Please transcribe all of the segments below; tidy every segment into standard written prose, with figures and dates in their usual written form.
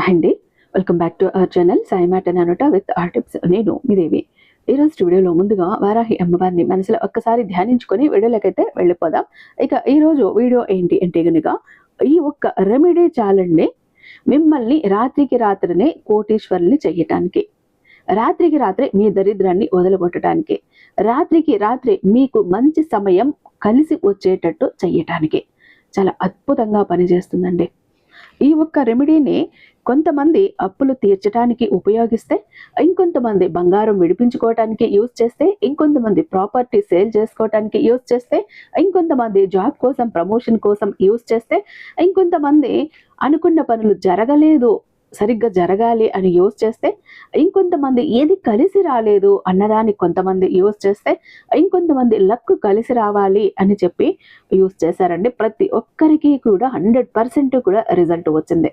అండి, welcome back to our channel Sai mat and అనట with our tips. నేను మీ దేవి. ఈరోజు వీడియోలో ముందుగా వారాహి అమ్మవారిని మనసులో ఒక్కసారి ధ్యానించుకొని వీడియోలకైతే వెళ్ళిపోదాం. ఇక ఈరోజు వీడియో ఏంటి అంటే గనుక ఈ ఒక్క రెమెడీ చాలండి మిమ్మల్ని రాత్రికి రాత్రినే కోటీశ్వరుల్ని చెయ్యటానికి, రాత్రికి రాత్రి మీ దరిద్రాన్ని వదలగొట్టడానికి, రాత్రికి రాత్రి మీకు మంచి సమయం కలిసి వచ్చేటట్టు చెయ్యటానికి చాలా అద్భుతంగా పనిచేస్తుందండి. ఈ ఒక్క రెమెడీని కొంతమంది అప్పులు తీర్చడానికి ఉపయోగిస్తే, ఇంకొంతమంది బంగారం విడిపించుకోవటానికి యూజ్ చేస్తే, ఇంకొంతమంది ప్రాపర్టీ సేల్ చేసుకోవటానికి యూజ్ చేస్తే, ఇంకొంతమంది జాబ్ కోసం ప్రమోషన్ కోసం యూజ్ చేస్తే, ఇంకొంతమంది అనుకున్న పనులు జరగలేదు సరిగ్గా జరగాలి అని యూజ్ చేస్తే, ఇంకొంతమంది ఏది కలిసి రాలేదు అన్నదానికి కొంతమంది యూజ్ చేస్తే, ఇంకొంతమంది లక్ కలిసి రావాలి అని చెప్పి యూజ్ చేశారండి. ప్రతి ఒక్కరికి కూడా 100% కూడా రిజల్ట్ వచ్చింది.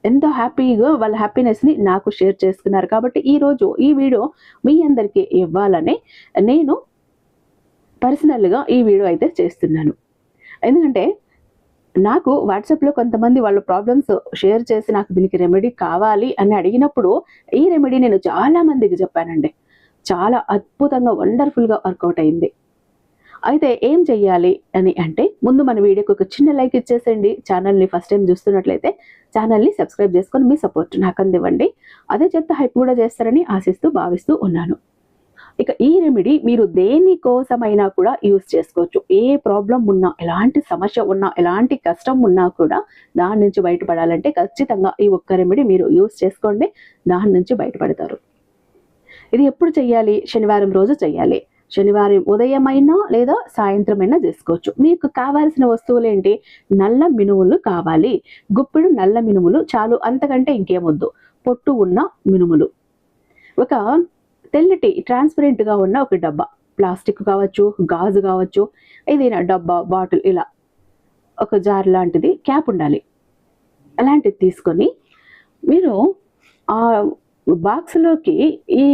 ఎంతో హ్యాపీగా వాళ్ళ హ్యాపీనెస్ని నాకు షేర్ చేసుకున్నారు. కాబట్టి ఈరోజు ఈ వీడియో మీ అందరికీ ఇవ్వాలని నేను పర్సనల్గా ఈ వీడియో అయితే చేస్తున్నాను. ఎందుకంటే నాకు వాట్సాప్లో కొంతమంది వాళ్ళ ప్రాబ్లమ్స్ షేర్ చేసి నాకు దీనికి రెమెడీ కావాలి అని అడిగినప్పుడు ఈ రెమెడీ నేను చాలా మందికి చెప్పానండి. చాలా అద్భుతంగా వండర్ఫుల్గా వర్కౌట్ అయింది. అయితే ఏం చెయ్యాలి అని అంటే, ముందు మన వీడియోకి ఒక చిన్న లైక్ ఇచ్చేసేయండి. ఛానల్ని ఫస్ట్ టైం చూస్తున్నట్లయితే ఛానల్ని సబ్స్క్రైబ్ చేసుకొని మీ సపోర్ట్ నాకు అందివ్వండి. అదే చెత్త హైప్ కూడా చేస్తారని ఆశిస్తూ భావిస్తూ ఉన్నాను. ఇక ఈ రెమెడీ మీరు దేనికోసమైనా కూడా యూజ్ చేసుకోవచ్చు. ఏ ప్రాబ్లం ఉన్నా, ఎలాంటి సమస్య ఉన్నా, ఎలాంటి కష్టం ఉన్నా కూడా దాని నుంచి బయటపడాలంటే ఖచ్చితంగా ఈ ఒక్క రెమెడీ మీరు యూజ్ చేసుకోండి. దాని నుంచి బయటపడతారు. ఇది ఎప్పుడు చెయ్యాలి? శనివారం రోజు చెయ్యాలి. శనివారం ఉదయమైనా లేదా సాయంత్రమైనా చేసుకోవచ్చు. మీకు కావాల్సిన వస్తువులు ఏంటి? నల్ల మినుములు కావాలి. గుప్పెడు నల్ల మినుములు చాలు, అంతకంటే ఇంకేమొద్దు. పొట్టు ఉన్న మినుములు, ఒక తెల్లటి ట్రాన్స్పరెంట్గా ఉన్న ఒక డబ్బా, ప్లాస్టిక్ కావచ్చు, గాజు కావచ్చు, ఏదైనా డబ్బా, బాటిల్, ఇలా ఒక జార్ లాంటిది, క్యాప్ ఉండాలి. అలాంటిది తీసుకొని మీరు ఆ బాక్స్లోకి ఈ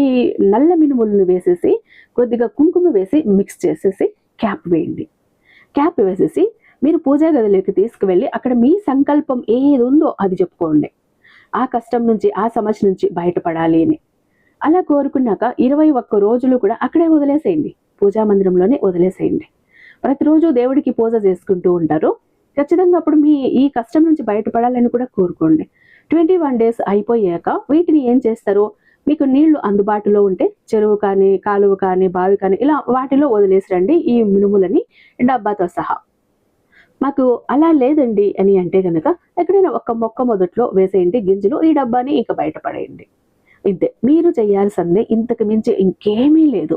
నల్ల మినుములను వేసేసి కొద్దిగా కుంకుమ వేసి మిక్స్ చేసేసి క్యాప్ వేయండి. క్యాప్ వేసేసి మీరు పూజా గదిలోకి తీసుకువెళ్ళి అక్కడ మీ సంకల్పం ఏది ఉందో అది చెప్పుకోండి. ఆ కష్టం నుంచి, ఆ సమస్య నుంచి బయటపడాలి అని అలా కోరుకున్నాక 21 రోజులు కూడా అక్కడే వదిలేసేయండి. పూజా మందిరంలోనే వదిలేసేయండి. ప్రతిరోజు దేవుడికి పూజ చేసుకుంటూ ఉంటారు. ఖచ్చితంగా అప్పుడు మీ ఈ కష్టం నుంచి బయటపడాలని కూడా కోరుకోండి. 21 డేస్ అయిపోయాక వీటిని ఏం చేస్తారు? మీకు నీళ్లు అందుబాటులో ఉంటే చెరువు కానీ, కాలువ కానీ, బావి కానీ ఇలా వాటిలో వదిలేసిరండి ఈ మినుములని డబ్బాతో సహా. మాకు అలా లేదండి అని అంటే కనుక ఎక్కడైనా ఒక మొక్క మొదట్లో వేసేయండి గింజలు, ఈ డబ్బాని ఇక బయటపడేయండి. ఇంతే మీరు చేయాల్సిందే, ఇంతకు మించి ఇంకేమీ లేదు.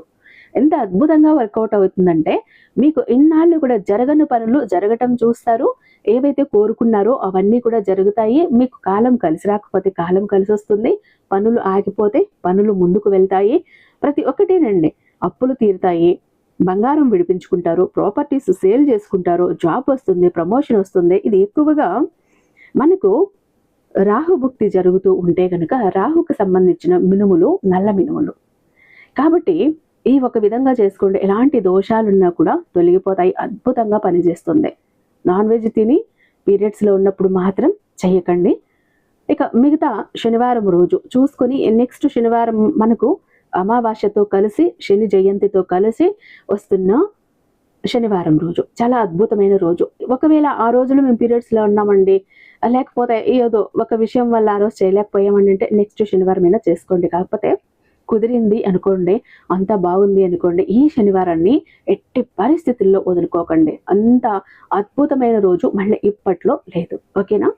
ఎంత అద్భుతంగా వర్కౌట్ అవుతుందంటే, మీకు ఇన్నాళ్ళు కూడా జరగని పనులు జరగటం చూస్తారు. ఏవైతే కోరుకున్నారో అవన్నీ కూడా జరుగుతాయి. మీకు కాలం కలిసి రాకపోతే కాలం కలిసి వస్తుంది. పనులు ఆగిపోతే పనులు ముందుకు వెళ్తాయి. ప్రతి ఒక్కటేనండి. అప్పులు తీరుతాయి, బంగారం విడిపించుకుంటారు, ప్రాపర్టీస్ సేల్ చేసుకుంటారు, జాబ్ వస్తుంది, ప్రమోషన్ వస్తుంది. ఇది ఎక్కువగా మనకు రాహుభుక్తి జరుగుతూ ఉంటే కనుక రాహుకు సంబంధించిన మినుములు, నల్ల మినుములు. కాబట్టి ఈ ఒక విధంగా చేసుకోండి. ఎలాంటి దోషాలున్నా కూడా తొలగిపోతాయి. అద్భుతంగా పనిచేస్తుంది. నాన్ వెజ్ తిని పీరియడ్స్లో ఉన్నప్పుడు మాత్రం చేయకండి. ఇక మిగతా శనివారం రోజు చూసుకొని, నెక్స్ట్ శనివారం మనకు అమావాస్యతో కలిసి, శని జయంతితో కలిసి వస్తున్న శనివారం రోజు చాలా అద్భుతమైన రోజు. ఒకవేళ ఆ రోజులు మేము పీరియడ్స్లో ఉన్నామండి, లేకపోతే ఏదో ఒక విషయం వల్ల ఆ రోజు చేయలేకపోయామండి అంటే నెక్స్ట్ శనివారం అయినా చేసుకోండి. కాకపోతే కుదిరింది అనుకోండి, అంతా బాగుంది అనుకోండి, ఈ శనివారాన్ని ఎట్టి పరిస్థితుల్లో వదులుకోకండి. అంత అద్భుతమైన రోజు మళ్ళీ ఇప్పట్లో లేదు. ఓకేనా?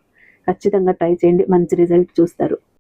ఖచ్చితంగా ట్రై చేయండి, మంచి రిజల్ట్ చూస్తారు.